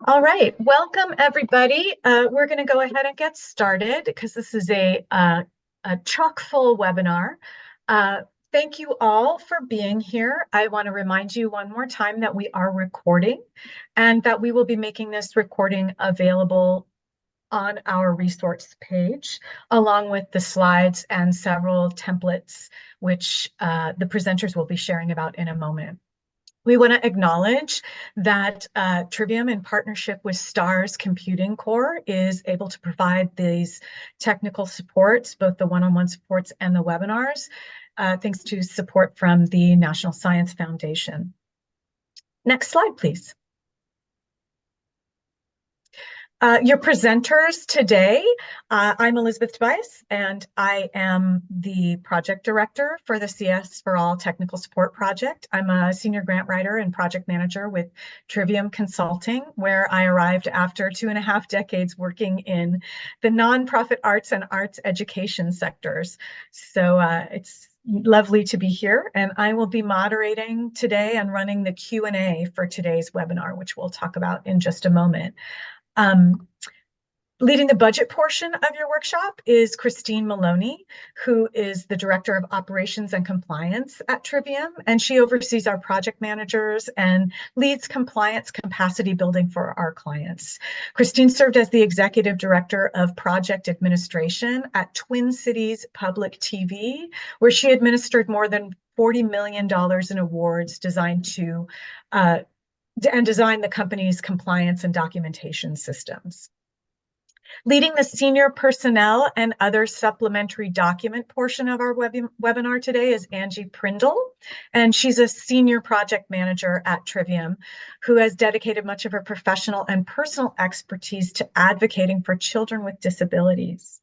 All right, welcome everybody. We're going to go ahead and get started because this is a chock-full webinar. Uh, Thank you all for being here. I want to remind you one more time that we are recording and that we will be making this recording available on our resource page, along with the slides and several templates, which the presenters will be sharing about in a moment. We want to acknowledge that Trivium, in partnership with STARS Computing Core, is able to provide these technical supports, both the one-on-one supports and the webinars, thanks to support from the National Science Foundation. Next slide, please. Your presenters today, I'm Elizabeth Tobias, and I am the project director for the CSforAll Technical Support Project. I'm a senior grant writer and project manager with Trivium Consulting, where I arrived after 2.5 decades working in the nonprofit arts and arts education sectors. So it's lovely to be here, and I will be moderating today and running the Q&A for today's webinar, which we'll talk about in just a moment. Leading the budget portion of your workshop is Christine Maloney, who is the Director of Operations and Compliance at Trivium, and she oversees our project managers and leads compliance capacity building for our clients. Christine served as the Executive Director of Project Administration at Twin Cities Public TV, where she administered more than $40 million in awards designed to and design the company's compliance and documentation systems. Leading the senior personnel and other supplementary document portion of our webinar today is Angie Prindle, and she's a senior project manager at Trivium who has dedicated much of her professional and personal expertise to advocating for children with disabilities.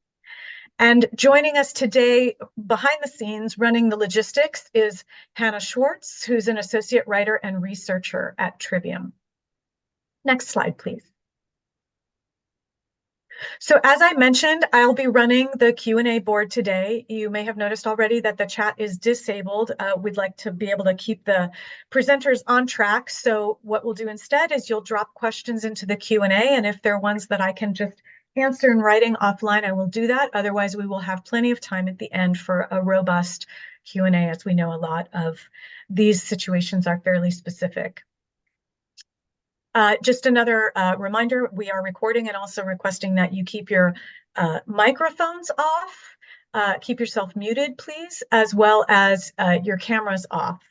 And joining us today behind the scenes running the logistics is Hannah Schwartz, who's an associate writer and researcher at Trivium. Next slide, please. So as I mentioned, I'll be running the Q&A board today. You may have noticed already that the chat is disabled. We'd like to be able to keep the presenters on track. So what we'll do instead is you'll drop questions into the Q&A, and if there are ones that I can just answer in writing offline, I will do that. Otherwise, we will have plenty of time at the end for a robust Q&A, as we know a lot of these situations are fairly specific. Just another reminder, we are recording and also requesting that you keep your microphones off, keep yourself muted, please, as well as your cameras off,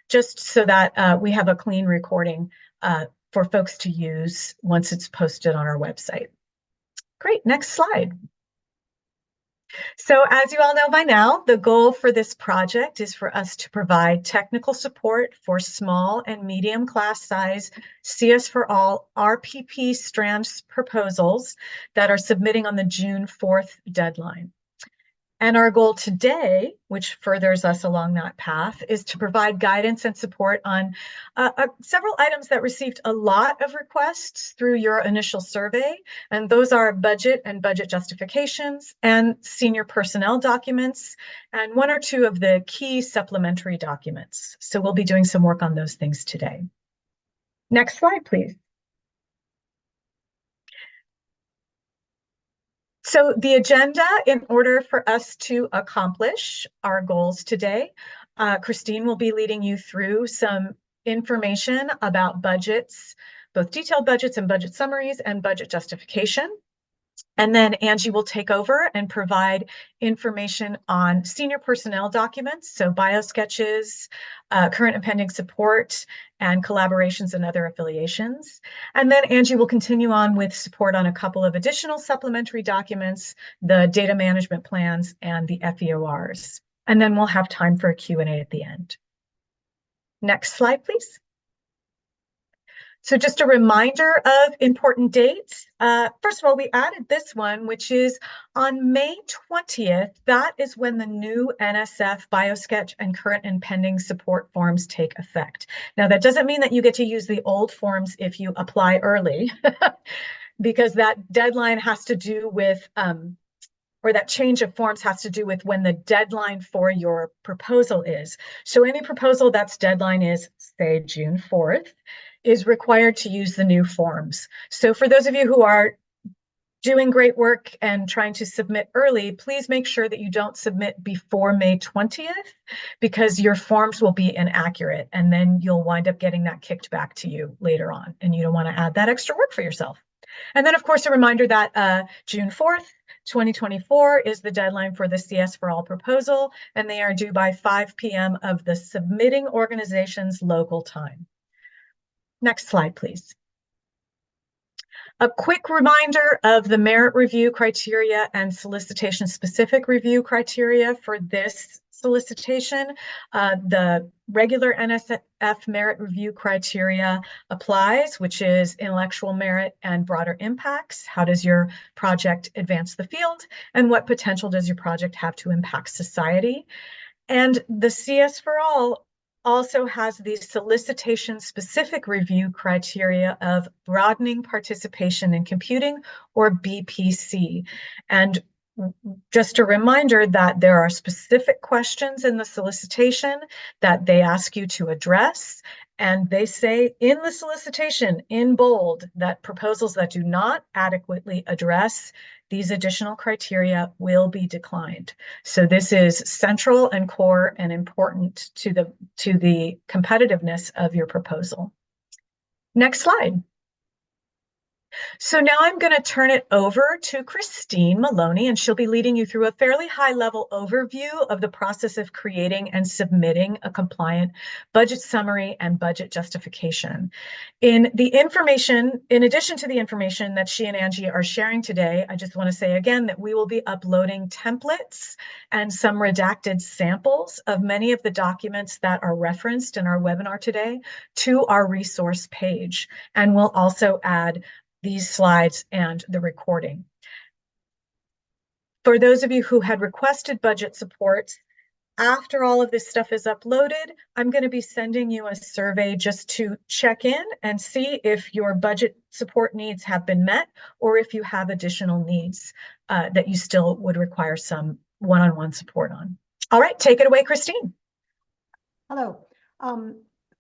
just so that we have a clean recording for folks to use once it's posted on our website. Great, next slide. So as you all know by now, the goal for this project is for us to provide technical support for small and medium class size CSforAll RPP strands proposals that are submitting on the June 4th deadline. And our goal today, which furthers us along that path, is to provide guidance and support on several items that received a lot of requests through your initial survey. And those are budget and budget justifications and senior personnel documents, and one or two of the key supplementary documents. So we'll be doing some work on those things today. Next slide, please. So the agenda, in order for us to accomplish our goals today, Christine will be leading you through some information about budgets, both detailed budgets and budget summaries and budget justification. And then Angie will take over and provide information on senior personnel documents, so bio sketches, current and pending support, and collaborations and other affiliations. And then Angie will continue on with support on a couple of additional supplementary documents, the data management plans, and the FEORs. And then we'll have time for a Q&A at the end. Next slide, please. So just a reminder of important dates. First of all, we added this one, which is on May 20th. That is when the new NSF BioSketch and current and pending support forms take effect. Now, that doesn't mean that you get to use the old forms if you apply early, because that deadline has to do with, or that change of forms has to do with when the deadline for your proposal is. So any proposal that's deadline is, say, June 4th, is required to use the new forms. So for those of you who are doing great work and trying to submit early, please make sure that you don't submit before May 20th because your forms will be inaccurate and then you'll wind up getting that kicked back to you later on. And you don't want to add that extra work for yourself. And then, of course, a reminder that June 4th, 2024 is the deadline for the CSforAll proposal, and they are due by 5 p.m. of the submitting organization's local time. Next slide, please. A quick reminder of the merit review criteria and solicitation specific review criteria for this solicitation. The regular NSF merit review criteria applies, which is intellectual merit and broader impacts. How does your project advance the field? And what potential does your project have to impact society? And the CSforAll also has the solicitation-specific review criteria of broadening participation in computing, or BPC. And just a reminder that there are specific questions in the solicitation that they ask you to address. And they say in the solicitation, in bold, that proposals that do not adequately address these additional criteria will be declined. So this is central and core and important to the competitiveness of your proposal. Next slide. So now I'm going to turn it over to Christine Maloney, and she'll be leading you through a fairly high-level overview of the process of creating and submitting a compliant budget summary and budget justification. In addition to the information that she and Angie are sharing today, I just want to say again that we will be uploading templates and some redacted samples of many of the documents that are referenced in our webinar today to our resource page. And we'll also add these slides and the recording. For those of you who had requested budget support, after all of this stuff is uploaded, I'm going to be sending you a survey just to check in and see if your budget support needs have been met or if you have additional needs that you still would require some one-on-one support on. All right, take it away, Christine. Hello.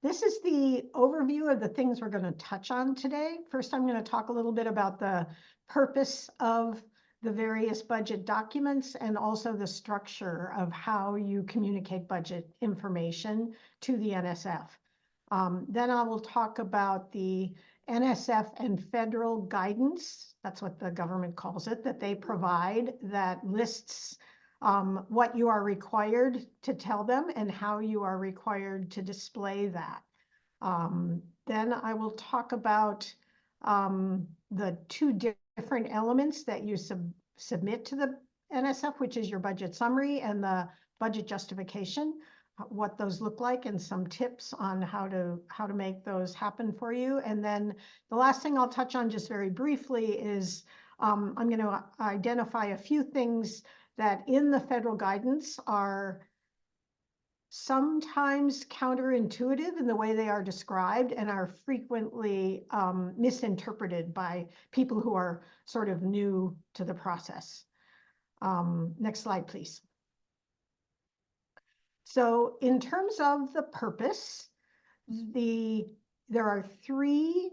This is the overview of the things we're going to touch on today. First, I'm going to talk a little bit about the purpose of the various budget documents and also the structure of how you communicate budget information to the NSF. Then I will talk about the NSF and federal guidance, that's what the government calls it, that they provide that lists what you are required to tell them and how you are required to display that. Then I will talk about the two different elements that you submit to the NSF, which is your budget summary and the budget justification, what those look like, and some tips on how to make those happen for you. And then the last thing I'll touch on just very briefly is I'm going to identify a few things that in the federal guidance are sometimes counterintuitive in the way they are described and are frequently misinterpreted by people who are sort of new to the process. Next slide, please. So in terms of the purpose, there are three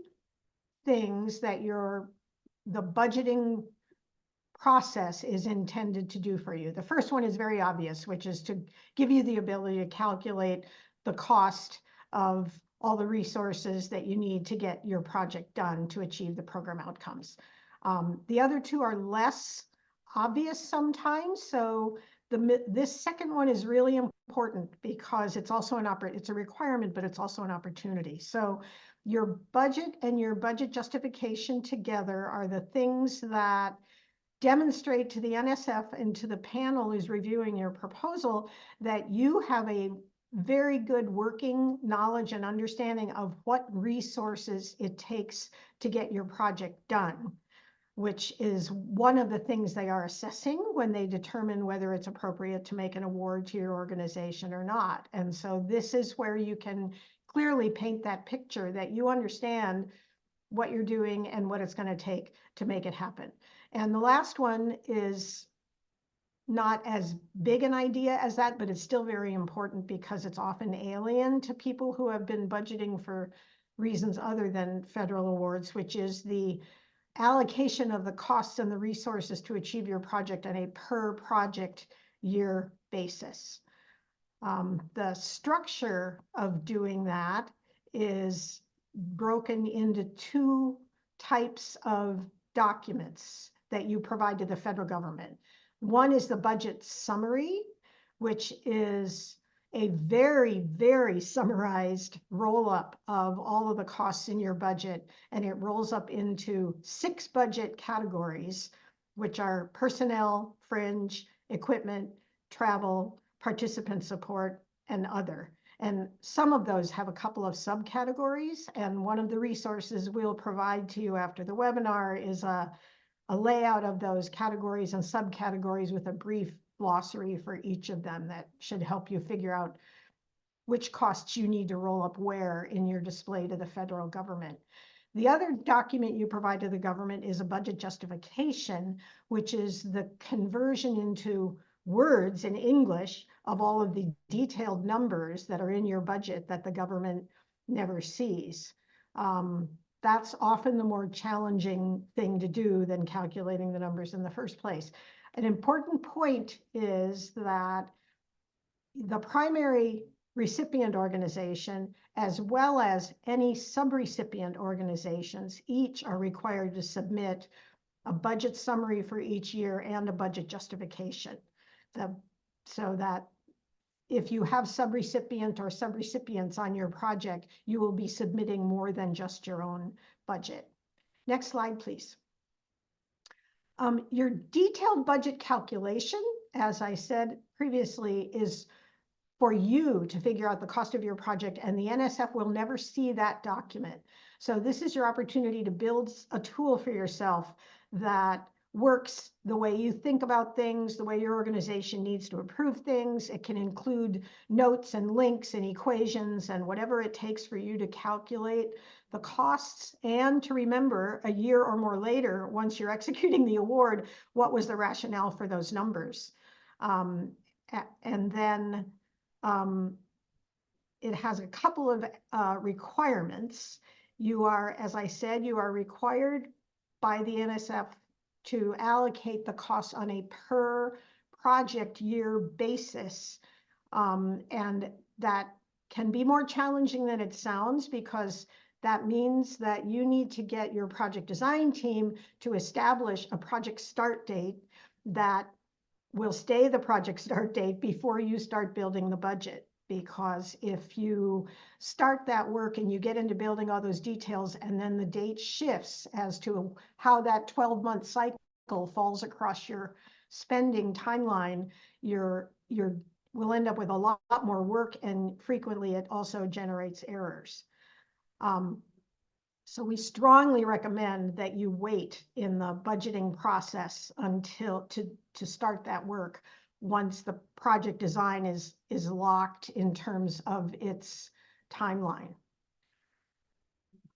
things that the budgeting process is intended to do for you. The first one is very obvious, which is to give you the ability to calculate the cost of all the resources that you need to get your project done to achieve the program outcomes. The other two are less obvious sometimes. So this second one is really important because it's also it's a requirement, but it's also an opportunity. So your budget and your budget justification together are the things that demonstrate to the NSF and to the panel who's reviewing your proposal that you have a very good working knowledge and understanding of what resources it takes to get your project done, which is one of the things they are assessing when they determine whether it's appropriate to make an award to your organization or not. And so this is where you can clearly paint that picture that you understand what you're doing and what it's going to take to make it happen. And the last one is not as big an idea as that, but it's still very important because it's often alien to people who have been budgeting for reasons other than federal awards, which is the allocation of the costs and the resources to achieve your project on a per project year basis. The structure of doing that is broken into two types of documents that you provide to the federal government. One is the budget summary, which is a very, very summarized roll-up of all of the costs in your budget, and it rolls up into 6 budget categories, which are personnel, fringe, equipment, travel, participant support, and other. And some of those have a couple of subcategories, and one of the resources we'll provide to you after the webinar is a layout of those categories and subcategories with a brief glossary for each of them that should help you figure out which costs you need to roll up where in your display to the federal government. The other document you provide to the government is a budget justification, which is the conversion into words in English of all of the detailed numbers that are in your budget that the government never sees. That's often the more challenging thing to do than calculating the numbers in the first place. An important point is that the primary recipient organization, as well as any subrecipient organizations, each are required to submit a budget summary for each year and a budget justification. So that if you have subrecipient or subrecipients on your project, you will be submitting more than just your own budget. Next slide, please. Your detailed budget calculation, as I said previously, is for you to figure out the cost of your project, and the NSF will never see that document. So this is your opportunity to build a tool for yourself that works the way you think about things, the way your organization needs to approve things. It can include notes and links and equations and whatever it takes for you to calculate the costs and to remember a year or more later, once you're executing the award, what was the rationale for those numbers. And then it has a couple of requirements. You are, as I said, you are required by the NSF to allocate the costs on a per project year basis. And that can be more challenging than it sounds, because that means that you need to get your project design team to establish a project start date that will stay the project start date before you start building the budget. Because if you start that work and you get into building all those details, and then the date shifts as to how that 12-month cycle falls across your spending timeline, we'll end up with a lot more work, and frequently it also generates errors. So we strongly recommend that you wait in the budgeting process until to start that work once the project design is locked in terms of its timeline.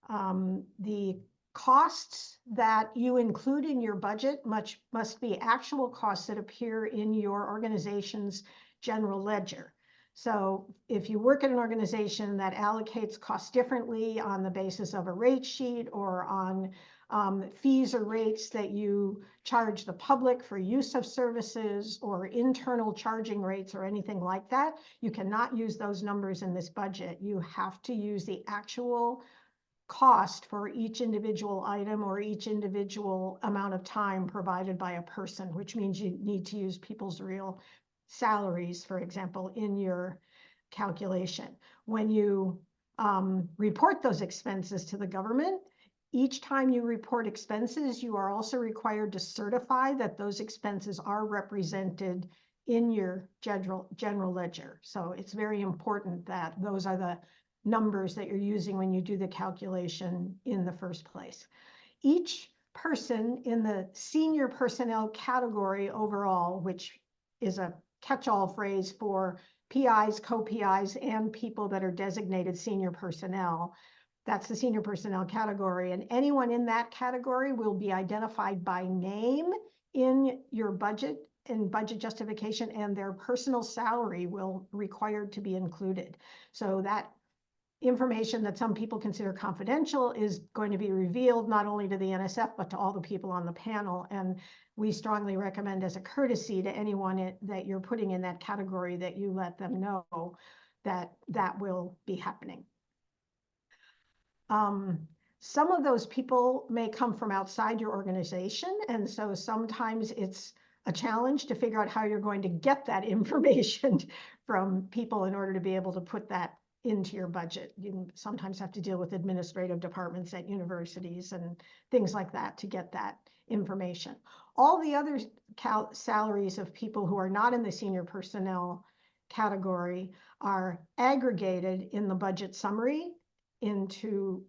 The costs that you include in your budget must be actual costs that appear in your organization's general ledger. So if you work at an organization that allocates costs differently on the basis of a rate sheet or on fees or rates that you charge the public for use of services, or internal charging rates or anything like that, you cannot use those numbers in this budget. You have to use the actual cost for each individual item or each individual amount of time provided by a person, which means you need to use people's real salaries, for example, in your calculation. When you report those expenses to the government, each time you report expenses, you are also required to certify that those expenses are represented in your general ledger. So it's very important that those are the numbers that you're using when you do the calculation in the first place. Each person in the senior personnel category overall, which is a catch-all phrase for PIs, co-PIs, and people that are designated senior personnel. That's the senior personnel category. And anyone in that category will be identified by name in your budget and budget justification, and their personal salary will required to be included. So that information that some people consider confidential is going to be revealed not only to the NSF, but to all the people on the panel. And we strongly recommend, as a courtesy to anyone that you're putting in that category, that you let them know that that will be happening. Some of those people may come from outside your organization, and so sometimes it's a challenge to figure out how you're going to get that information from people in order to be able to put that into your budget. You sometimes have to deal with administrative departments at universities and things like that to get that information. All the other salaries of people who are not in the senior personnel category are aggregated in the budget summary into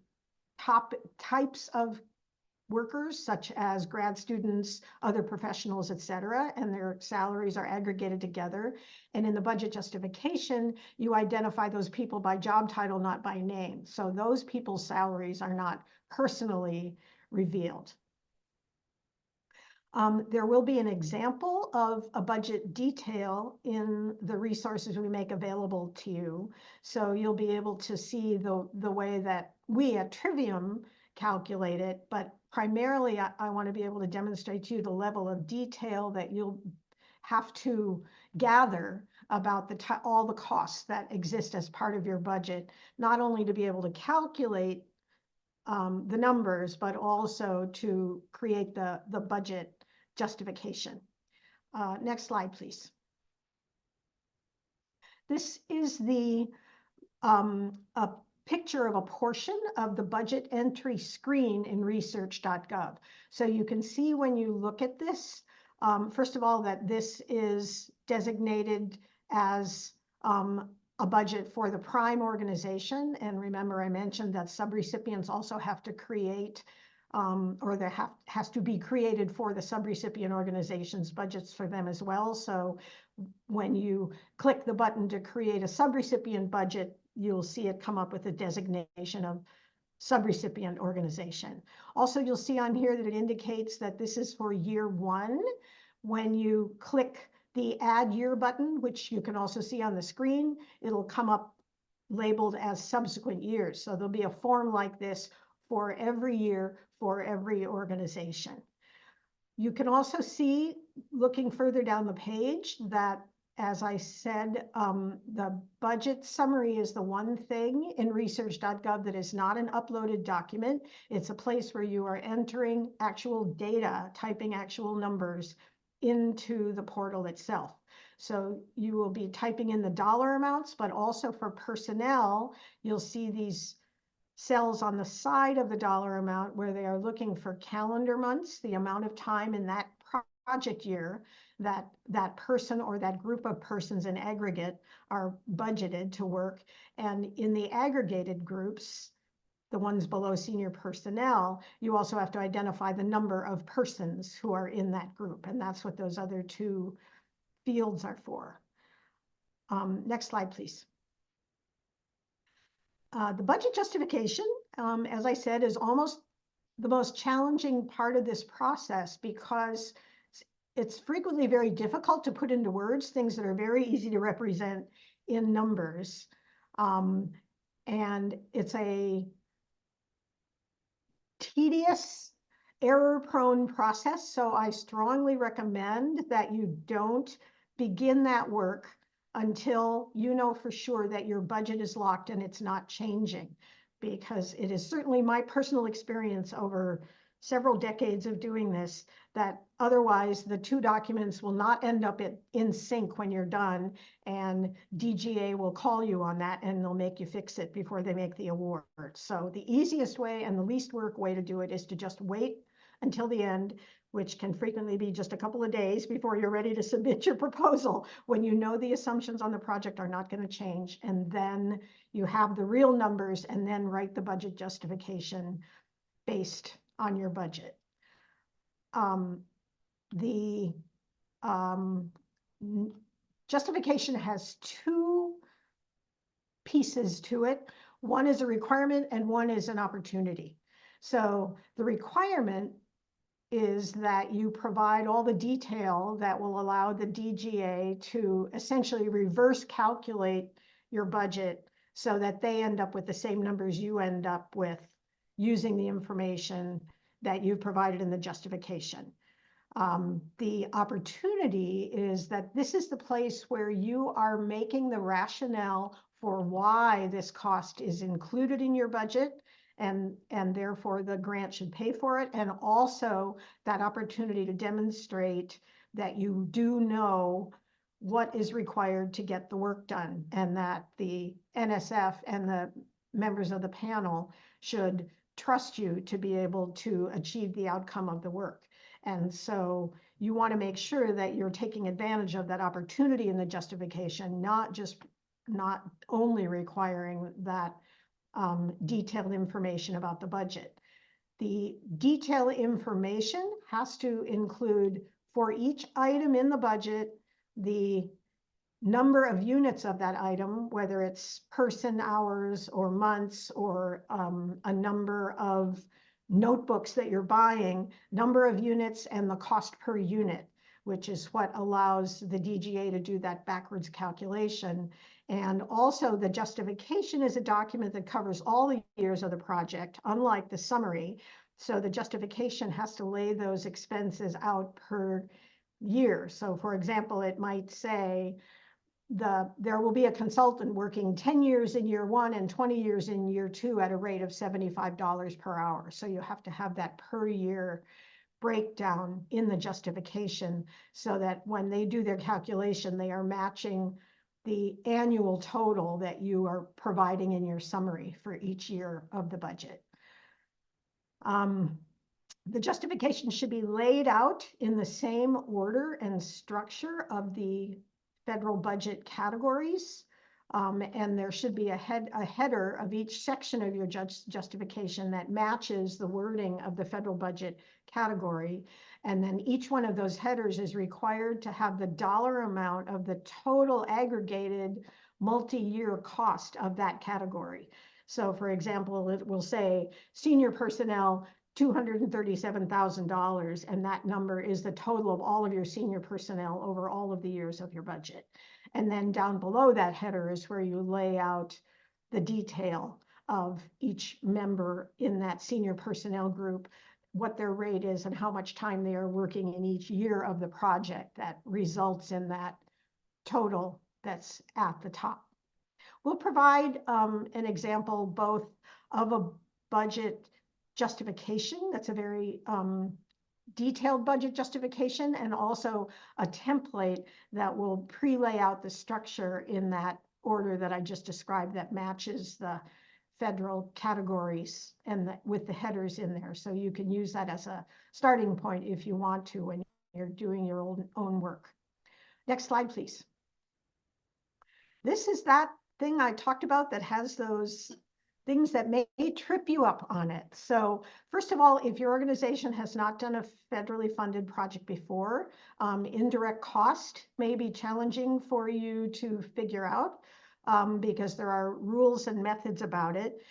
top types of workers, such as grad students, other professionals, et cetera, and their salaries are aggregated together. And in the budget justification, you identify those people by job title, not by name. So those people's salaries are not personally revealed. There will be an example of a budget detail in the resources we make available to you. So you'll be able to see the way that we at Trivium calculate it, but primarily I want to be able to demonstrate to you the level of detail that you'll have to gather about all the costs that exist as part of your budget, not only to be able to calculate the numbers, but also to create the budget justification. Next slide, please. This is a picture of a portion of the budget entry screen in research.gov. So you can see when you look at this, first of all, that this is designated as a budget for the prime organization. And remember, I mentioned that subrecipients also have to create or there has to be created for the subrecipient organizations budgets for them as well. So when you click the button to create a subrecipient budget, you'll see it come up with a designation of subrecipient organization. Also, you'll see on here that it indicates that this is for year one. When you click the add year button, which you can also see on the screen, it'll come up labeled as subsequent years. So there'll be a form like this for every year for every organization. You can also see, looking further down the page, that, as I said, the budget summary is the one thing in research.gov that is not an uploaded document. It's a place where you are entering actual data, typing actual numbers into the portal itself. So you will be typing in the dollar amounts, but also for personnel, you'll see these cells on the side of the dollar amount where they are looking for calendar months, the amount of time in that project year that that person or that group of persons in aggregate are budgeted to work. And in the aggregated groups, the ones below senior personnel, you also have to identify the number of persons who are in that group. And that's what those other two fields are for. Next slide, please. The budget justification, as I said, is almost the most challenging part of this process because it's frequently very difficult to put into words things that are very easy to represent in numbers. And it's a tedious, error-prone process. So I strongly recommend that you don't begin that work until you know for sure that your budget is locked and it's not changing, because it is certainly my personal experience over several decades of doing this that otherwise the two documents will not end up in sync when you're done, and DGA will call you on that and they'll make you fix it before they make the award. So the easiest way and the least work way to do it is to just wait until the end, which can frequently be just a couple of days before you're ready to submit your proposal, when you know the assumptions on the project are not going to change. And then you have the real numbers and then write the budget justification based on your budget. The justification has two pieces to it. One is a requirement and one is an opportunity. So the requirement is that you provide all the detail that will allow the DGA to essentially reverse calculate your budget so that they end up with the same numbers you end up with using the information that you provided in the justification. The opportunity is that this is the place where you are making the rationale for why this cost is included in your budget, and therefore the grant should pay for it, and also that opportunity to demonstrate that you do know what is required to get the work done, and that the NSF and the members of the panel should trust you to be able to achieve the outcome of the work. And so you want to make sure that you're taking advantage of that opportunity in the justification, not only requiring that detailed information about the budget. The detailed information has to include, for each item in the budget, the number of units of that item, whether it's person hours or months or a number of notebooks that you're buying, number of units, and the cost per unit, which is what allows the DGA to do that backwards calculation. And also the justification is a document that covers all the years of the project, unlike the summary. So the justification has to lay those expenses out per year. So for example, it might say, there will be a consultant working 10 years in year one and 20 years in year two at a rate of $75 per hour. So you have to have that per year breakdown in the justification so that when they do their calculation, they are matching the annual total that you are providing in your summary for each year of the budget. The justification should be laid out in the same order and structure of the federal budget categories, and there should be a header of each section of your justification that matches the wording of the federal budget category. And then each one of those headers is required to have the dollar amount of the total aggregated multi-year cost of that category. So for example, it will say senior personnel, $237,000, and that number is the total of all of your senior personnel over all of the years of your budget. And then down below that header is where you lay out the detail of each member in that senior personnel group, what their rate is and how much time they are working in each year of the project that results in that total that's at the top. We'll provide an example both of a budget justification, that's a very detailed budget justification, and also a template that will pre-lay out the structure in that order that I just described that matches the federal categories and with the headers in there. So you can use that as a starting point if you want to when you're doing your own work. Next slide, please. This is that thing I talked about that has those things that may trip you up on it. So first of all, if your organization has not done a federally funded project before, indirect cost may be challenging for you to figure out because there are rules and methods about it.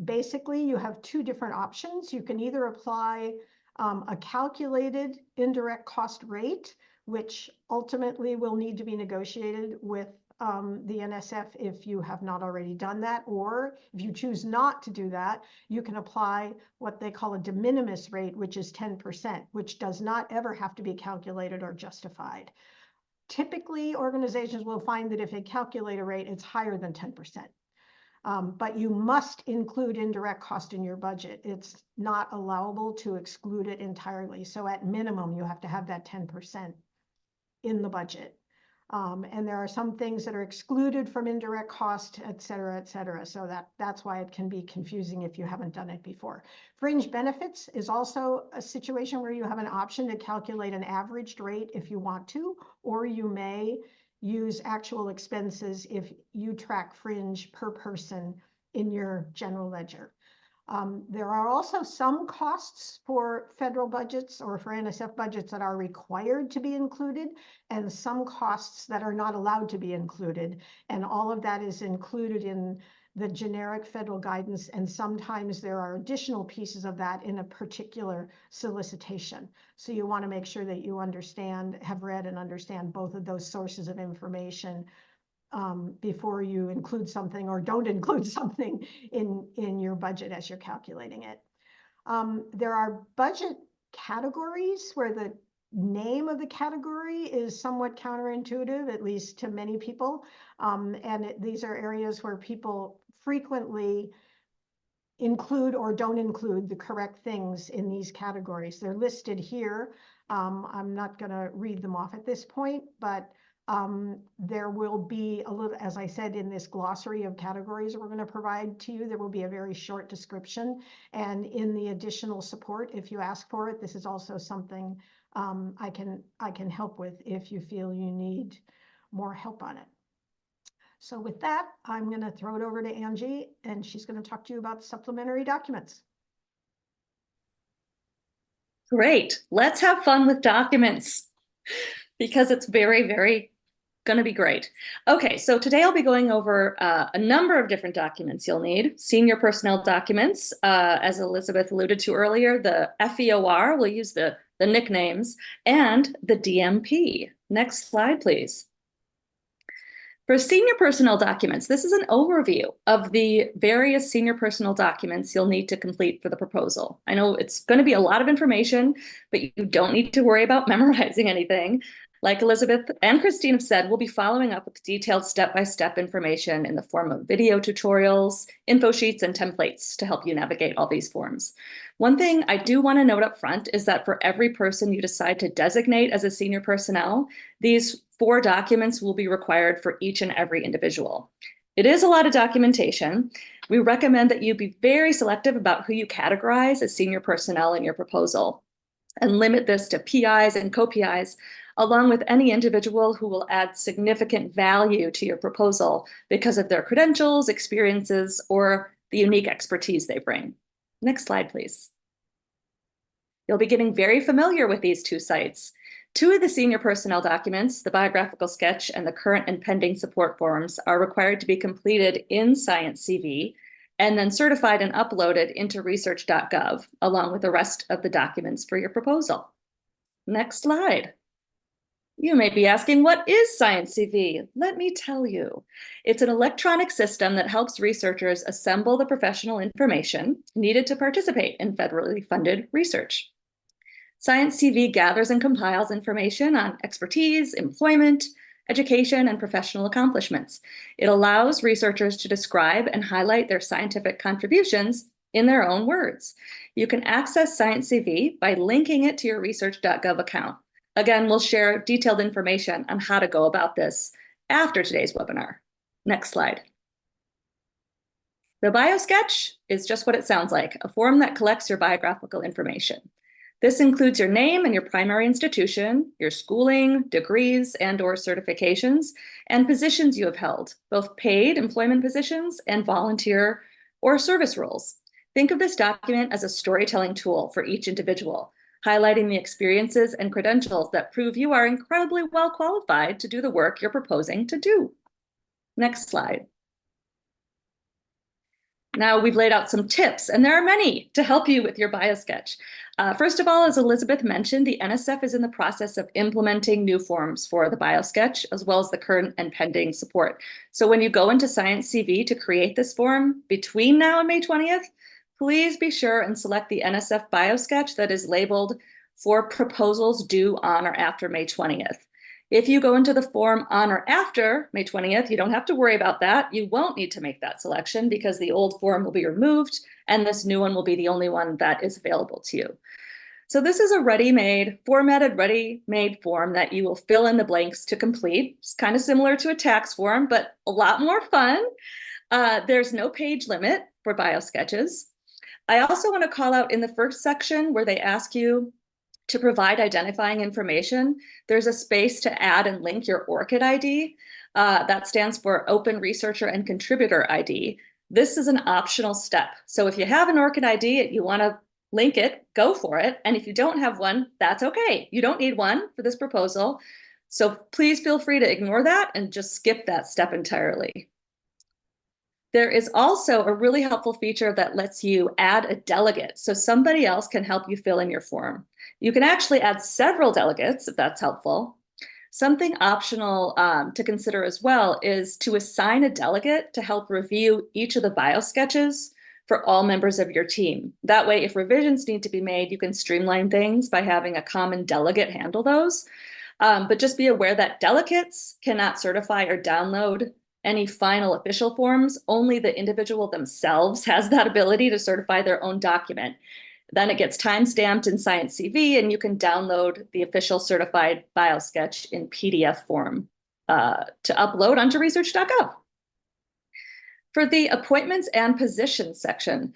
Basically, you have two different options. You can either apply a calculated indirect cost rate, which ultimately will need to be negotiated with the NSF if you have not already done that, or if you choose not to do that, you can apply what they call a de minimis rate, which is 10%, which does not ever have to be calculated or justified. Typically, organizations will find that if they calculate a rate, it's higher than 10%. But you must include indirect cost in your budget. It's not allowable to exclude it entirely. So at minimum, you have to have that 10% in the budget. And there are some things that are excluded from indirect cost, et cetera, et cetera. So that's why it can be confusing if you haven't done it before. Fringe benefits is also a situation where you have an option to calculate an averaged rate if you want to, or you may use actual expenses if you track fringe per person in your general ledger. There are also some costs for federal budgets or for NSF budgets that are required to be included, and some costs that are not allowed to be included. And all of that is included in the generic federal guidance, and sometimes there are additional pieces of that in a particular solicitation. So you want to make sure that you understand, have read and understand both of those sources of information before you include something or don't include something in your budget as you're calculating it. There are budget categories where the name of the category is somewhat counterintuitive, at least to many people. These are areas where people frequently include or don't include the correct things in these categories. They're listed here. I'm not going to read them off at this point, but there will be a little, as I said, in this glossary of categories we're going to provide to you, there will be a very short description. And in the additional support, if you ask for it, this is also something I can help with if you feel you need more help on it. So with that, I'm going to throw it over to Angie, and she's going to talk to you about supplementary documents. Great. Let's have fun with documents because it's very, very going to be great. Okay, so today I'll be going over a number of different documents you'll need. Senior personnel documents, as Elizabeth alluded to earlier, the FEOR, we'll use the nicknames, and the DMP. Next slide, please. For senior personnel documents, this is an overview of the various senior personnel documents you'll need to complete for the proposal. I know it's going to be a lot of information, but you don't need to worry about memorizing anything. Like Elizabeth and Christine have said, we'll be following up with detailed step-by-step information in the form of video tutorials, info sheets, and templates to help you navigate all these forms. One thing I do want to note up front is that for every person you decide to designate as a senior personnel, these 4 documents will be required for each and every individual. It is a lot of documentation. We recommend that you be very selective about who you categorize as senior personnel in your proposal and limit this to PIs and co-PIs, along with any individual who will add significant value to your proposal because of their credentials, experiences, or the unique expertise they bring. Next slide, please. You'll be getting very familiar with these 2 sites. 2 of the senior personnel documents, the biographical sketch and the current and pending support forms, are required to be completed in Science CV and then certified and uploaded into research.gov, along with the rest of the documents for your proposal. Next slide. You may be asking, what is Science CV? Let me tell you. It's an electronic system that helps researchers assemble the professional information needed to participate in federally funded research. Science CV gathers and compiles information on expertise, employment, education, and professional accomplishments. It allows researchers to describe and highlight their scientific contributions in their own words. You can access Science CV by linking it to your research.gov account. Again, we'll share detailed information on how to go about this after today's webinar. Next slide. The BioSketch is just what it sounds like, a form that collects your biographical information. This includes your name and your primary institution, your schooling, degrees, and/or certifications, and positions you have held, both paid employment positions and volunteer or service roles. Think of this document as a storytelling tool for each individual, highlighting the experiences and credentials that prove you are incredibly well qualified to do the work you're proposing to do. Next slide. Now we've laid out some tips, and there are many to help you with your BioSketch. First of all, as Elizabeth mentioned, the NSF is in the process of implementing new forms for the BioSketch, as well as the current and pending support. So when you go into Science CV to create this form between now and May 20th, please be sure and select the NSF BioSketch that is labeled for proposals due on or after May 20th. If you go into the form on or after May 20th, you don't have to worry about that. You won't need to make that selection because the old form will be removed and this new one will be the only one that is available to you. So this is a ready-made, formatted, ready-made form that you will fill in the blanks to complete. It's kind of similar to a tax form, but a lot more fun. There's no page limit for BioSketches. I also want to call out in the first section where they ask you to provide identifying information, there's a space to add and link your ORCID ID. That stands for Open Researcher and Contributor ID. This is an optional step. So if you have an ORCID ID and you want to link it, go for it. And if you don't have one, that's okay. You don't need one for this proposal. So please feel free to ignore that and just skip that step entirely. There is also a really helpful feature that lets you add a delegate, so somebody else can help you fill in your form. You can actually add several delegates if that's helpful. Something optional to consider as well is to assign a delegate to help review each of the bio sketches for all members of your team. That way, if revisions need to be made, you can streamline things by having a common delegate handle those. But just be aware that delegates cannot certify or download any final official forms. Only the individual themselves has that ability to certify their own document. Then it gets time-stamped in Science CV, and you can download the official certified bio sketch in PDF form to upload onto research.gov. For the appointments and positions section,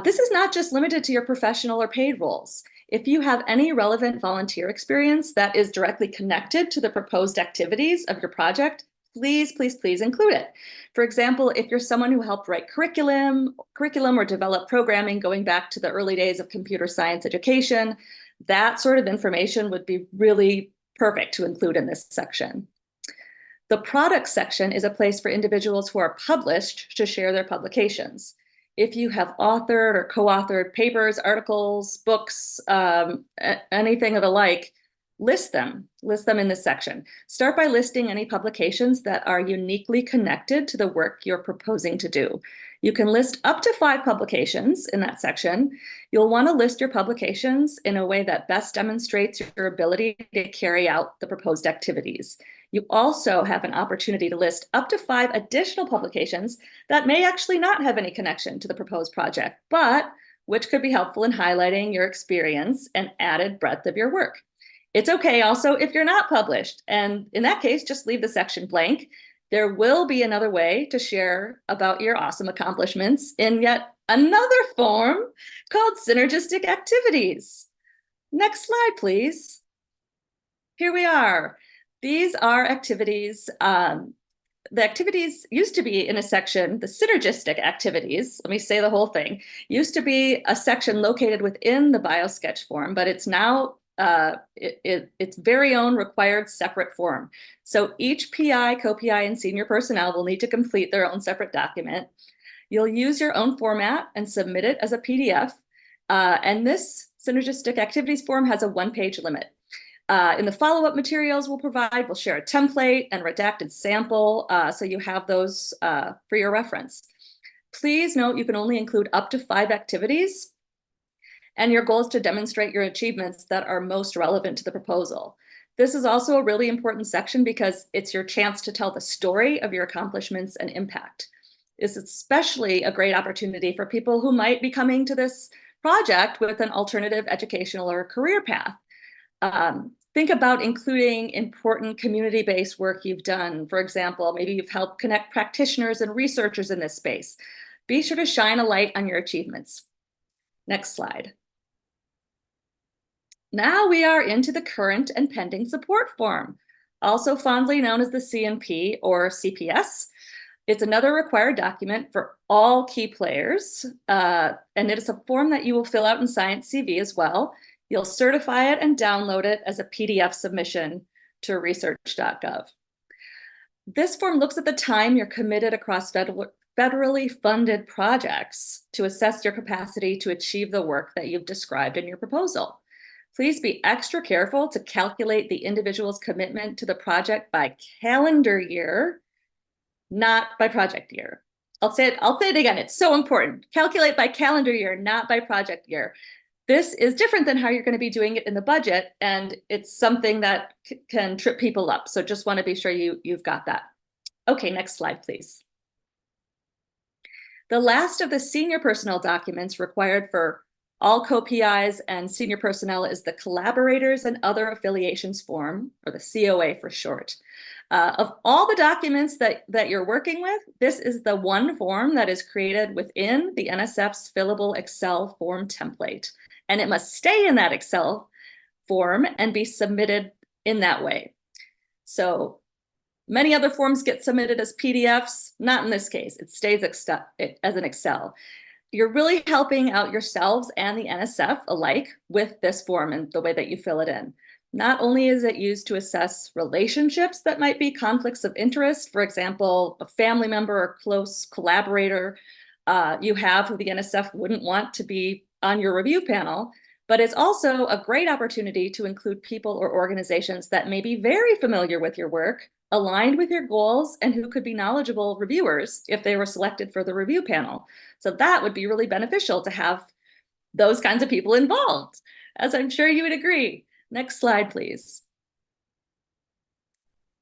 this is not just limited to your professional or paid roles. If you have any relevant volunteer experience that is directly connected to the proposed activities of your project, please, please, please include it. For example, if you're someone who helped write curriculum or develop programming going back to the early days of computer science education, that sort of information would be really perfect to include in this section. The product section is a place for individuals who are published to share their publications. If you have authored or co-authored papers, articles, books, anything of the like, list them in this section. Start by listing any publications that are uniquely connected to the work you're proposing to do. You can list up to 5 publications in that section. You'll want to list your publications in a way that best demonstrates your ability to carry out the proposed activities. You also have an opportunity to list up to 5 additional publications that may actually not have any connection to the proposed project, but which could be helpful in highlighting your experience and added breadth of your work. It's okay also if you're not published, and in that case, just leave the section blank. There will be another way to share about your awesome accomplishments in yet another form called synergistic activities. Next slide, please. Here we are. These are activities. The activities used to be in a section, the synergistic activities, let me say the whole thing, used to be a section located within the BioSketch form, but it's now its very own required separate form. So each PI, co-PI, and senior personnel will need to complete their own separate document. You'll use your own format and submit it as a PDF. And this synergistic activities form has a 1-page limit. In the follow-up materials we'll provide, we'll share a template and redacted sample, so you have those for your reference. Please note you can only include up to 5 activities, and your goal is to demonstrate your achievements that are most relevant to the proposal. This is also a really important section because it's your chance to tell the story of your accomplishments and impact. It's especially a great opportunity for people who might be coming to this project with an alternative educational or career path. Think about including important community-based work you've done. For example, maybe you've helped connect practitioners and researchers in this space. Be sure to shine a light on your achievements. Next slide. Now we are into the current and pending support form, also fondly known as the CNP or CPS. It's another required document for all key players, and it is a form that you will fill out in Science CV as well. You'll certify it and download it as a PDF submission to research.gov. This form looks at the time you're committed across federally funded projects to assess your capacity to achieve the work that you've described in your proposal. Please be extra careful to calculate the individual's commitment to the project by calendar year, not by project year. I'll say it again, it's so important. Calculate by calendar year, not by project year. This is different than how you're going to be doing it in the budget, and it's something that can trip people up. So just want to be sure you've got that. Okay, next slide, please. The last of the senior personnel documents required for all co-PIs and senior personnel is the Collaborators and Other Affiliations form, or the COA for short. Of all the documents that you're working with, this is the one form that is created within the NSF's fillable Excel form template. And it must stay in that Excel form and be submitted in that way. So many other forms get submitted as PDFs, not in this case. It stays as an Excel. You're really helping out yourselves and the NSF alike with this form and the way that you fill it in. Not only is it used to assess relationships that might be conflicts of interest, for example, a family member or close collaborator you have who the NSF wouldn't want to be on your review panel, but it's also a great opportunity to include people or organizations that may be very familiar with your work, aligned with your goals, and who could be knowledgeable reviewers if they were selected for the review panel. So that would be really beneficial to have those kinds of people involved, as I'm sure you would agree. Next slide, please.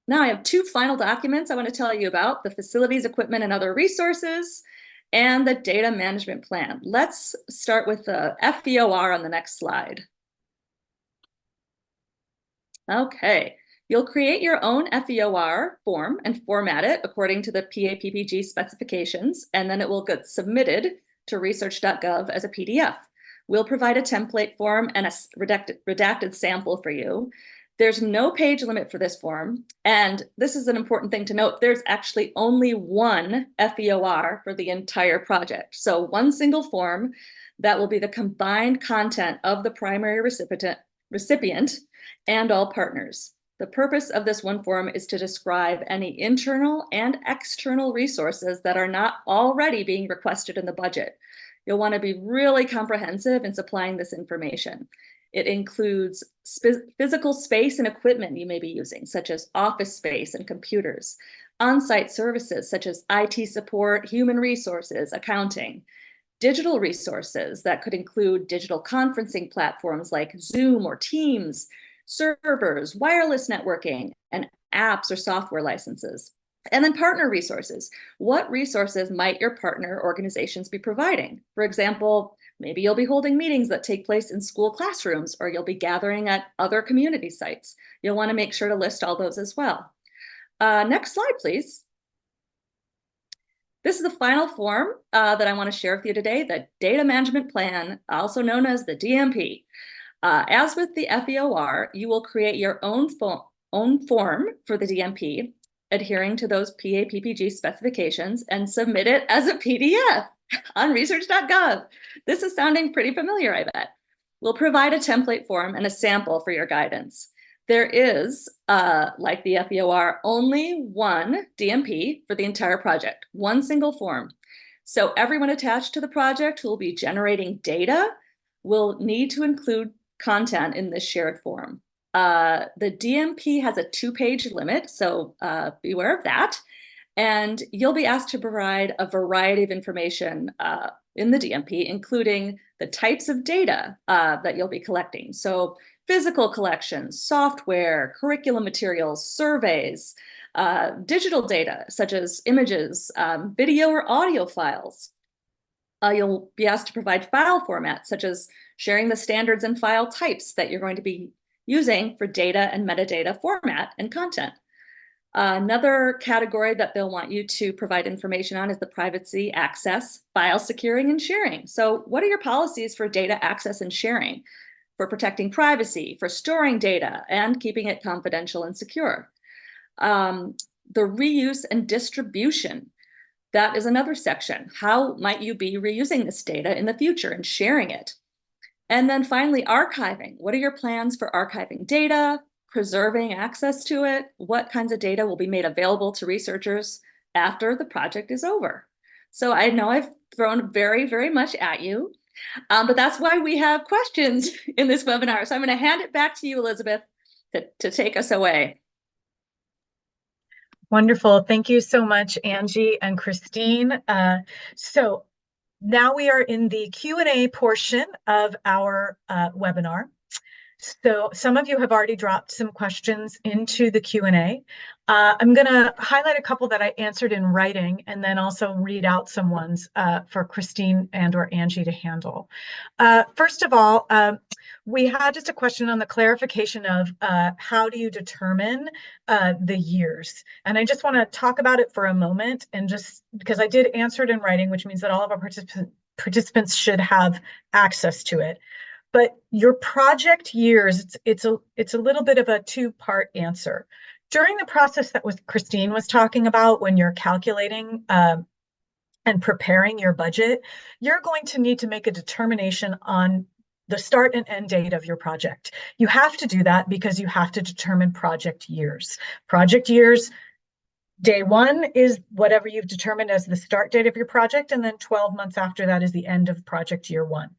Now I have two final documents I want to tell you about: the facilities, equipment, and other resources, and the data management plan. Let's start with the FEOR on the next slide. Okay, you'll create your own FEOR form and format it according to the PAPPG specifications, and then it will get submitted to research.gov as a PDF. We'll provide a template form and a redacted sample for you. There's no page limit for this form, and this is an important thing to note. There's actually only one FEOR for the entire project. So one single form that will be the combined content of the primary recipient and all partners. The purpose of this one form is to describe any internal and external resources that are not already being requested in the budget. You'll want to be really comprehensive in supplying this information. It includes physical space and equipment you may be using, such as office space and computers, on-site services such as IT support, human resources, accounting, digital resources that could include digital conferencing platforms like Zoom or Teams, servers, wireless networking, and apps or software licenses. And then partner resources. What resources might your partner organizations be providing? For example, maybe you'll be holding meetings that take place in school classrooms, or you'll be gathering at other community sites. You'll want to make sure to list all those as well. Next slide, please. This is the final form that I want to share with you today, the Data Management Plan, also known as the DMP. As with the FEOR, you will create your own form for the DMP, adhering to those PAPPG specifications, and submit it as a PDF on research.gov. This is sounding pretty familiar, I bet. We'll provide a template form and a sample for your guidance. There is, like the FEOR, only one DMP for the entire project, one single form. So everyone attached to the project who will be generating data will need to include content in this shared form. The DMP has a 2-page limit, so beware of that. And you'll be asked to provide a variety of information in the DMP, including the types of data that you'll be collecting. So physical collections, software, curriculum materials, surveys, digital data, such as images, video or audio files. You'll be asked to provide file formats, such as sharing the standards and file types that you're going to be using for data and metadata format and content. Another category that they'll want you to provide information on is the privacy, access, file securing, and sharing. So what are your policies for data access and sharing, for protecting privacy, for storing data, and keeping it confidential and secure? The reuse and distribution. That is another section. How might you be reusing this data in the future and sharing it? And then finally, archiving. What are your plans for archiving data, preserving access to it? What kinds of data will be made available to researchers after the project is over? So I know I've thrown very, very much at you, but that's why we have questions in this webinar. So I'm going to hand it back to you, Elizabeth, to take us away. Wonderful. Thank you so much, Angie and Christine. So now we are in the Q&A portion of our webinar. So some of you have already dropped some questions into the Q&A. I'm going to highlight a couple that I answered in writing and then also read out some ones for Christine and or Angie to handle. First of all, we had just a question on the clarification of how do you determine the years? And I just want to talk about it for a moment, and just because I did answer it in writing, which means that all of our participants should have access to it. But your project years, it's a little bit of a two-part answer. During the process that Christine was talking about, when you're calculating and preparing your budget, you're going to need to make a determination on the start and end date of your project. You have to do that because you have to determine project years. Project years, day one is whatever you've determined as the start date of your project, and then 12 months after that is the end of project year one.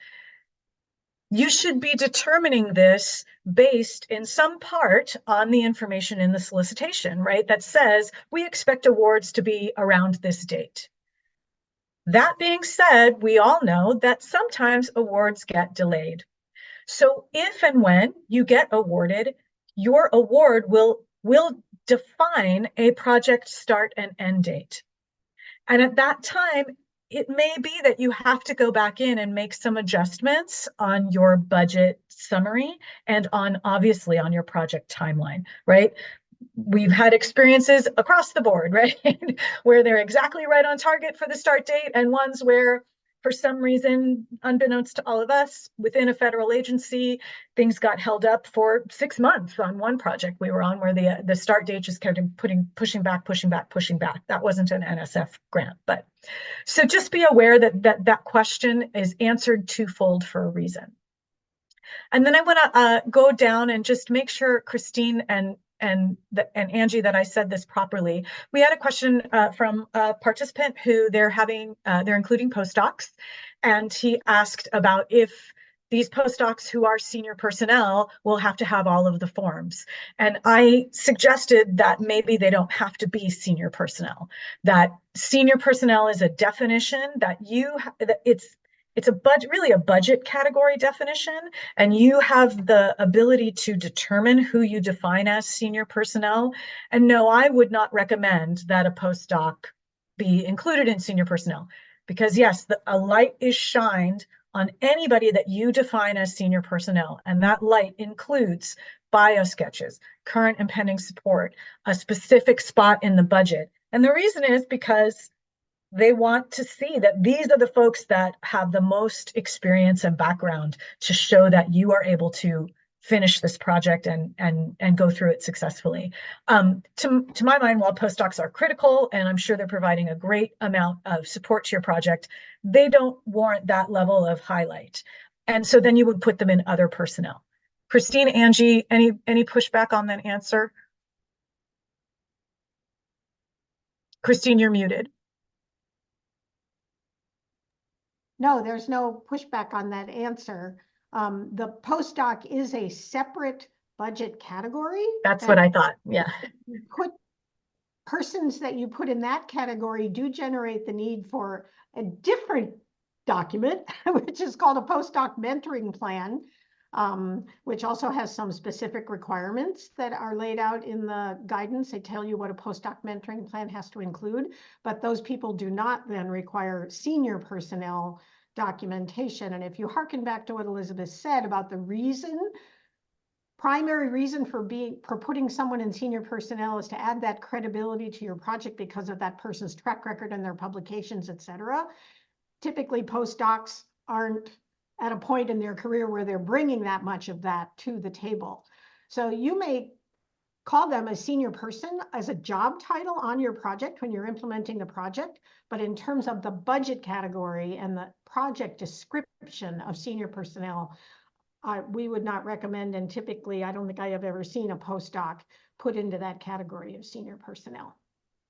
You should be determining this based in some part on the information in the solicitation, right? That says we expect awards to be around this date. That being said, we all know that sometimes awards get delayed. So if and when you get awarded, your award will define a project start and end date. And at that time, it may be that you have to go back in and make some adjustments on your budget summary and obviously on your project timeline, right? We've had experiences across the board, right? Where they're exactly right on target for the start date, and ones where, for some reason, unbeknownst to all of us, within a federal agency, things got held up for 6 months on one project we were on, where the start date just kept pushing back. That wasn't an NSF grant, but so just be aware that question is answered twofold for a reason. And then I want to go down and just make sure Christine and Angie that I said this properly. We had a question from a participant who they're including postdocs, and he asked about if these postdocs who are senior personnel will have to have all of the forms. And I suggested that maybe they don't have to be senior personnel, that senior personnel is a definition that it's really a budget category definition, and you have the ability to determine who you define as senior personnel. And no, I would not recommend that a postdoc be included in senior personnel, because yes, a light is shined on anybody that you define as senior personnel, and that light includes bio sketches, current and pending support, a specific spot in the budget. And the reason is because they want to see that these are the folks that have the most experience and background to show that you are able to finish this project and go through it successfully. To my mind, while postdocs are critical, and I'm sure they're providing a great amount of support to your project, they don't warrant that level of highlight. And so then you would put them in other personnel. Christine, Angie, any pushback on that answer? Christine, you're muted. No, there's no pushback on that answer. The postdoc is a separate budget category. That's what I thought, yeah. Persons that you put in that category do generate the need for a different document, which is called a postdoc mentoring plan, which also has some specific requirements that are laid out in the guidance. They tell you what a postdoc mentoring plan has to include, but those people do not then require senior personnel documentation. And if you hearken back to what Elizabeth said about the primary reason for putting someone in senior personnel is to add that credibility to your project because of that person's track record and their publications, et cetera. Typically, postdocs aren't at a point in their career where they're bringing that much of that to the table. So you may call them a senior person as a job title on your project when you're implementing the project, but in terms of the budget category and the project description of senior personnel, we would not recommend, and typically I don't think I have ever seen a postdoc put into that category of senior personnel.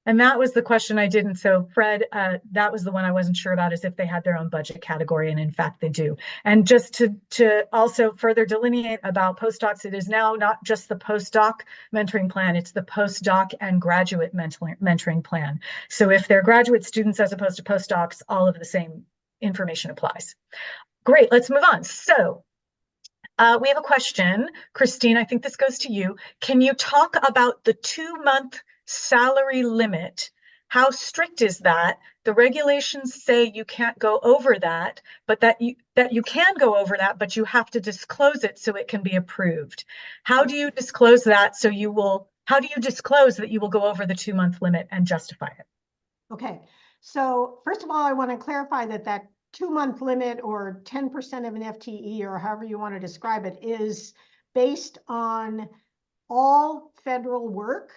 And that was the question I didn't. So Fred, that was the one I wasn't sure about, is if they had their own budget category, and in fact they do. And just to also further delineate about postdocs, it is now not just the postdoc mentoring plan, it's the postdoc and graduate mentoring plan. So if they're graduate students as opposed to postdocs, all of the same information applies. Great, let's move on. So we have a question. Christine, I think this goes to you. Can you talk about the 2-month salary limit? How strict is that? The regulations say you can't go over that, but that you can go over that, but you have to disclose it so it can be approved. How do you disclose that how do you disclose that you will go over the 2-month limit and justify it? Okay, so first of all, I want to clarify that 2-month limit, or 10% of an FTE, or however you want to describe it, is based on all federal work,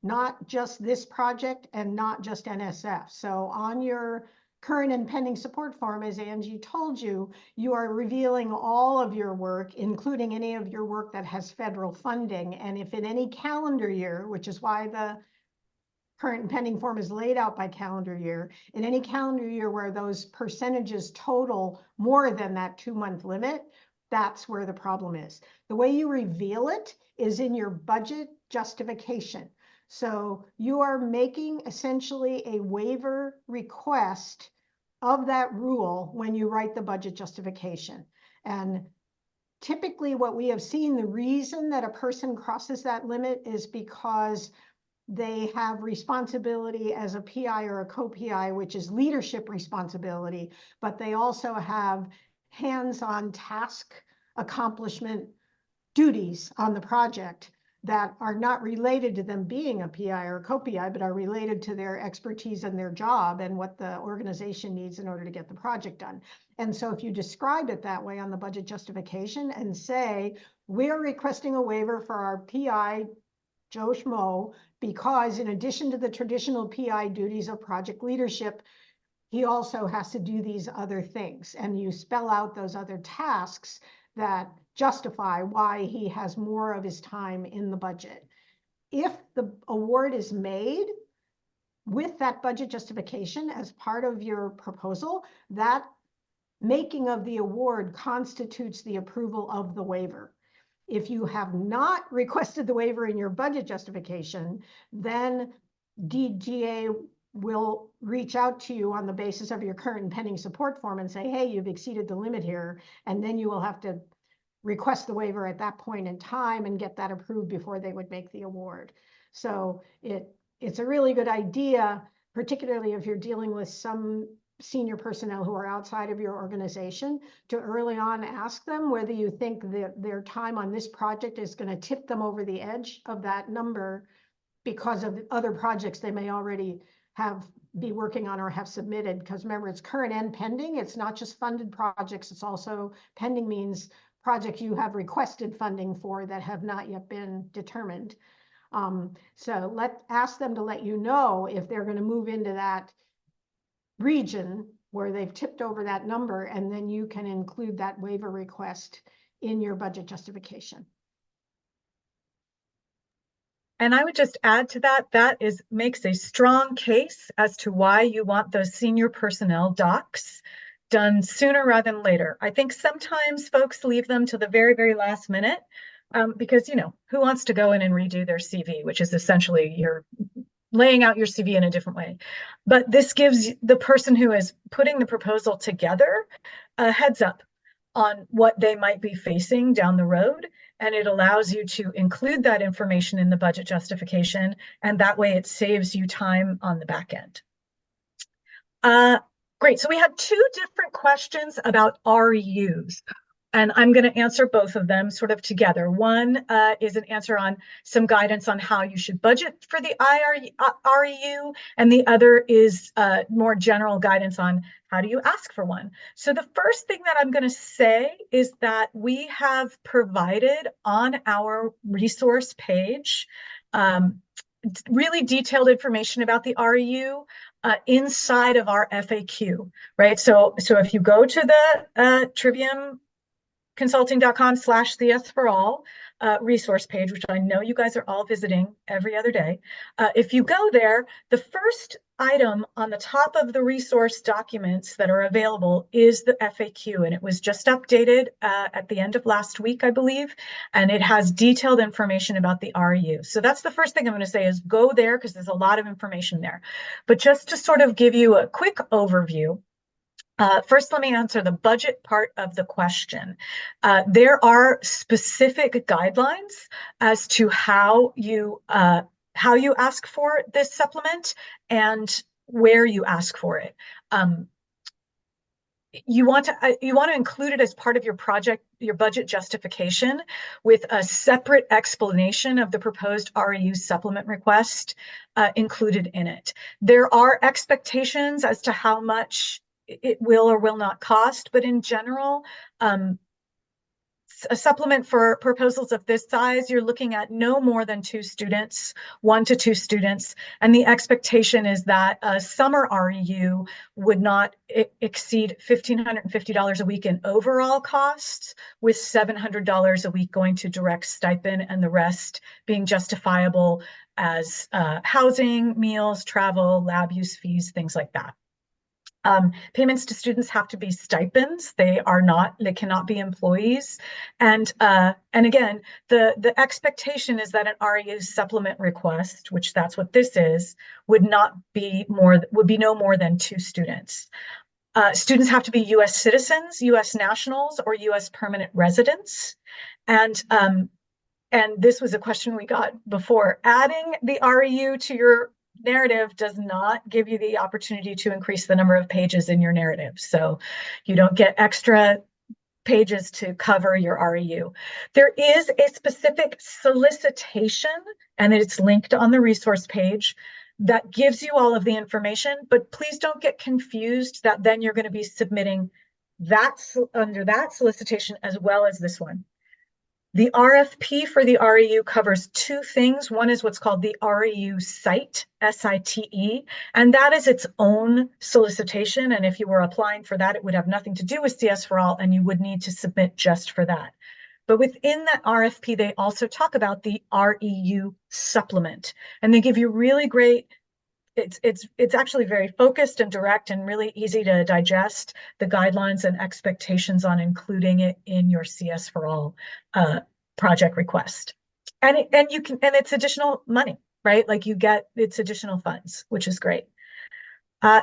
not just this project and not just NSF. So on your current and pending support form, as Angie told you, you are revealing all of your work, including any of your work that has federal funding. And if in any calendar year, which is why the current and pending form is laid out by calendar year, in any calendar year where those percentages total more than that 2-month limit, That's where the problem is. The way you reveal it is in your budget justification. So you are making essentially a waiver request of that rule when you write the budget justification. And typically what we have seen, the reason that a person crosses that limit is because they have responsibility as a PI or a co-PI, which is leadership responsibility, but they also have hands-on task accomplishment duties on the project that are not related to them being a PI or a co-PI, but are related to their expertise and their job and what the organization needs in order to get the project done. And so if you describe it that way on the budget justification and say, we're requesting a waiver for our PI, Joe Schmo, because in addition to the traditional PI duties of project leadership, he also has to do these other things. And you spell out those other tasks that justify why he has more of his time in the budget. If the award is made with that budget justification as part of your proposal, that making of the award constitutes the approval of the waiver. If you have not requested the waiver in your budget justification, then DGA will reach out to you on the basis of your current and pending support form and say, hey, you've exceeded the limit here. And then you will have to request the waiver at that point in time and get that approved before they would make the award. So it's a really good idea, particularly if you're dealing with some senior personnel who are outside of your organization, to early on ask them whether you think that their time on this project is going to tip them over the edge of that number because of other projects they may already be working on or have submitted. Because remember, it's current and pending. It's not just funded projects. It's also pending means projects you have requested funding for that have not yet been determined. So ask them to let you know if they're going to move into that region where they've tipped over that number, and then you can include that waiver request in your budget justification. And I would just add to that, makes a strong case as to why you want those senior personnel docs done sooner rather than later. I think sometimes folks leave them to the very, very last minute because, who wants to go in and redo their CV, which is essentially you're laying out your CV in a different way. But this gives the person who is putting the proposal together a heads up on what they might be facing down the road. And it allows you to include that information in the budget justification. And that way it saves you time on the back end. Great. So we had two different questions about RUs. And I'm going to answer both of them sort of together. One is an answer on some guidance on how you should budget for the REU, and the other is more general guidance on how do you ask for one. So the first thing that I'm going to say is that we have provided on our resource page really detailed information about the REU inside of our FAQ, right? So if you go to the triviumconsulting.com/CSforAll resource page, which I know you guys are all visiting every other day. If you go there, the first item on the top of the resource documents that are available is the FAQ, and it was just updated at the end of last week, I believe, and it has detailed information about the REU. So that's the first thing I'm going to say is go there because there's a lot of information there. But just to sort of give you a quick overview, first, let me answer the budget part of the question. There are specific guidelines as to how you ask for this supplement and where you ask for it. You want to include it as part of your budget justification with a separate explanation of the proposed REU supplement request included in it. There are expectations as to how much it will or will not cost, but in general, a supplement for proposals of this size, you're looking at no more than 2 students, 1 to 2 students, and the expectation is that a summer REU would not exceed $1,550 a week in overall costs, with $700 a week going to direct stipend and the rest being justifiable as housing, meals, travel, lab use fees, things like that. Payments to students have to be stipends. They cannot be employees. And again, the expectation is that an REU supplement request, which that's what this is, would be no more than 2 students. Students have to be US citizens, US nationals, or US permanent residents. And this was a question we got before. Adding the REU to your narrative does not give you the opportunity to increase the number of pages in your narrative. So you don't get extra pages to cover your REU. There is a specific solicitation, and it's linked on the resource page, that gives you all of the information, but please don't get confused that then you're going to be submitting that under that solicitation as well as this one. The RFP for the REU covers 2 things. One is what's called the REU site, SITE, and that is its own solicitation. And if you were applying for that, it would have nothing to do with CS4All, and you would need to submit just for that. But within that RFP, they also talk about the REU supplement, and they give you really great, it's actually very focused and direct and really easy to digest, the guidelines and expectations on including it in your CS4All project request. And it's additional money, right? Like it's additional funds, which is great.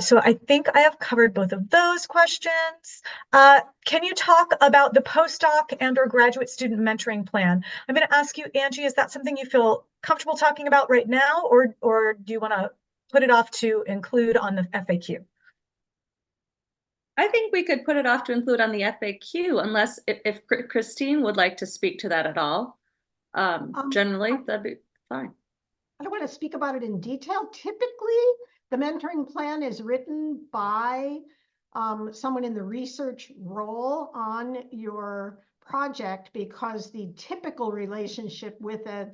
So I think I have covered both of those questions. Can you talk about the postdoc and or graduate student mentoring plan? I'm going to ask you, Angie, is that something you feel comfortable talking about right now, or do you want to put it off to include on the FAQ? I think we could put it off to include on the FAQ, unless if Christine would like to speak to that at all. Generally, that'd be fine. I don't want to speak about it in detail. Typically, the mentoring plan is written by someone in the research role on your project, because the typical relationship with a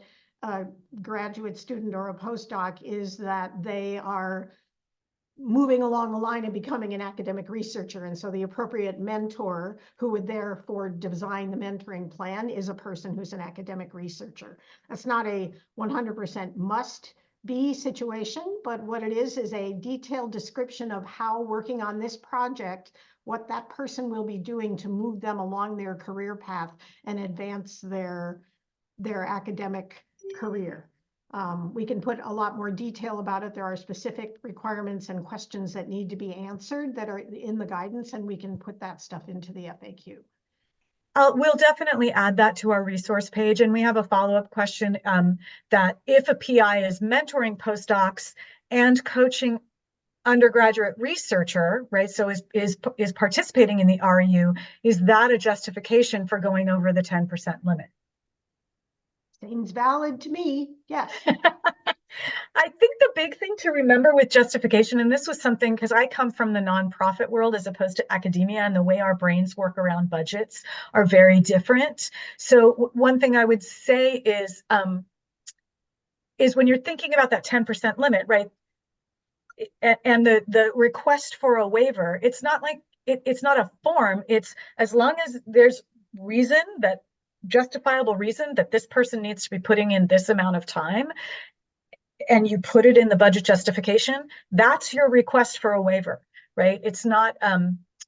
graduate student or a postdoc is that they are moving along the line and becoming an academic researcher. And so the appropriate mentor who would therefore design the mentoring plan is a person who's an academic researcher. That's not a 100% must be situation, but what it is a detailed description of how working on this project, what that person will be doing to move them along their career path and advance their academic career. We can put a lot more detail about it. There are specific requirements and questions that need to be answered that are in the guidance, and we can put that stuff into the FAQ. We'll definitely add that to our resource page. And we have a follow-up question that if a PI is mentoring postdocs and coaching undergraduate researcher, right, so is participating in the REU, is that a justification for going over the 10% limit? Seems valid to me, yes. I think the big thing to remember with justification, and this was something, because I come from the nonprofit world as opposed to academia, and the way our brains work around budgets are very different. So one thing I would say is when you're thinking about that 10% limit, right, and the request for a waiver, it's not like it's not a form. It's as long as there's justifiable reason that this person needs to be putting in this amount of time, and you put it in the budget justification, that's your request for a waiver, right? It's not,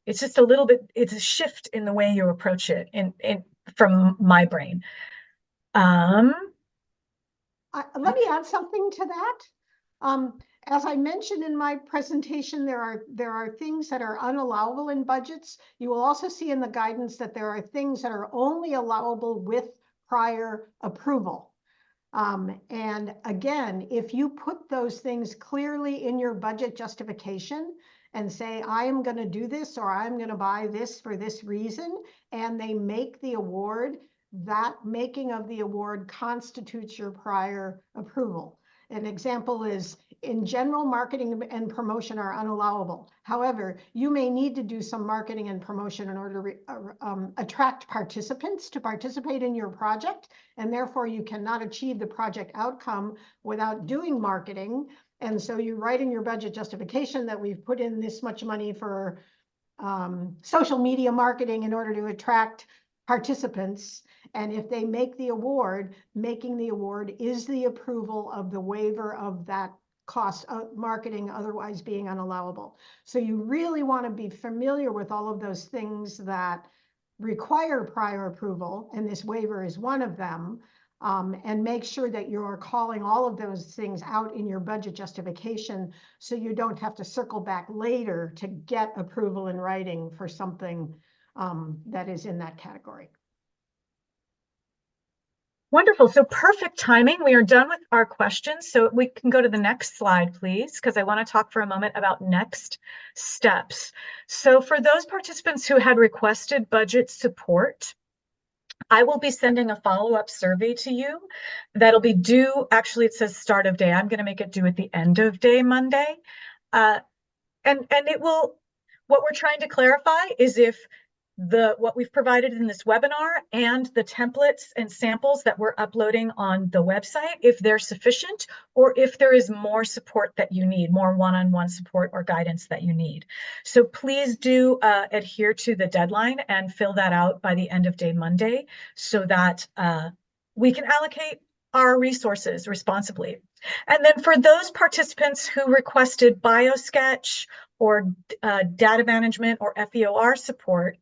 it's just a little bit, it's a shift in the way you approach it from my brain. Let me add something to that. As I mentioned in my presentation, there are things that are unallowable in budgets. You will also see in the guidance that there are things that are only allowable with prior approval. And again, if you put those things clearly in your budget justification and say, I am going to do this, or I'm going to buy this for this reason, and they make the award, that making of the award constitutes your prior approval. An example is, in general, marketing and promotion are unallowable. However, you may need to do some marketing and promotion in order to attract participants to participate in your project, and therefore you cannot achieve the project outcome without doing marketing. And so you write in your budget justification that we've put in this much money for social media marketing in order to attract participants. And if they make the award, making the award is the approval of the waiver of that costs of marketing otherwise being unallowable. So you really want to be familiar with all of those things that require prior approval, and this waiver is one of them. And make sure that you're calling all of those things out in your budget justification, so you don't have to circle back later to get approval in writing for something that is in that category. Wonderful. So perfect timing. We are done with our questions. So we can go to the next slide, please, because I want to talk for a moment about next steps. So for those participants who had requested budget support, I will be sending a follow-up survey to you that'll be due, actually it says start of day. I'm going to make it due at the end of day Monday. And it will, what we're trying to clarify is if what we've provided in this webinar and the templates and samples that we're uploading on the website, if they're sufficient, or if there is more support that you need, more one-on-one support or guidance that you need. So please do adhere to the deadline and fill that out by the end of day Monday, so that we can allocate our resources responsibly. And then for those participants who requested BioSketch or data management or FEOR support,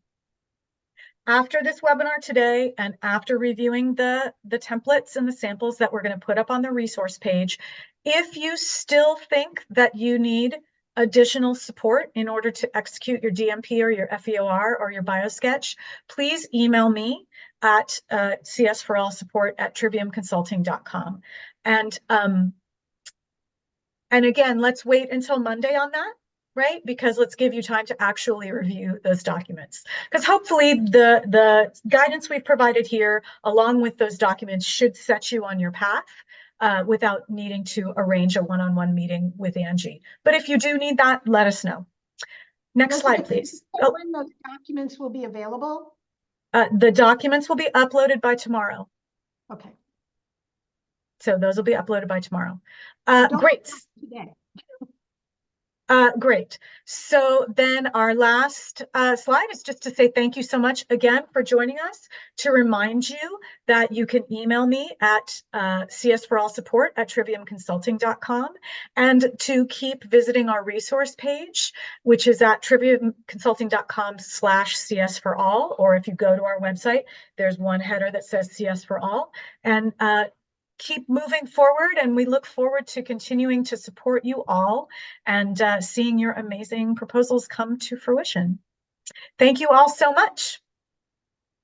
after this webinar today and after reviewing the templates and the samples that we're going to put up on the resource page, if you still think that you need additional support in order to execute your DMP or your FEOR or your BioSketch, please email me at CSforAllSupport@triviumconsulting.com. And again, let's wait until Monday on that, right? Because let's give you time to actually review those documents. Because hopefully the guidance we've provided here, along with those documents, should set you on your path without needing to arrange a one-on-one meeting with Angie. But if you do need that, let us know. Next slide, please. When those documents will be available? The documents will be uploaded by tomorrow. Okay. So those will be uploaded by tomorrow. Great. Today. Great. So then our last slide is just to say thank you so much again for joining us, to remind you that you can email me at CSforAllSupport@triviumconsulting.com, and to keep visiting our resource page, which is at triviumconsulting.com/CSforAll, or if you go to our website, there's one header that says CSforAll, and keep moving forward, and we look forward to continuing to support you all and seeing your amazing proposals come to fruition. Thank you all so much.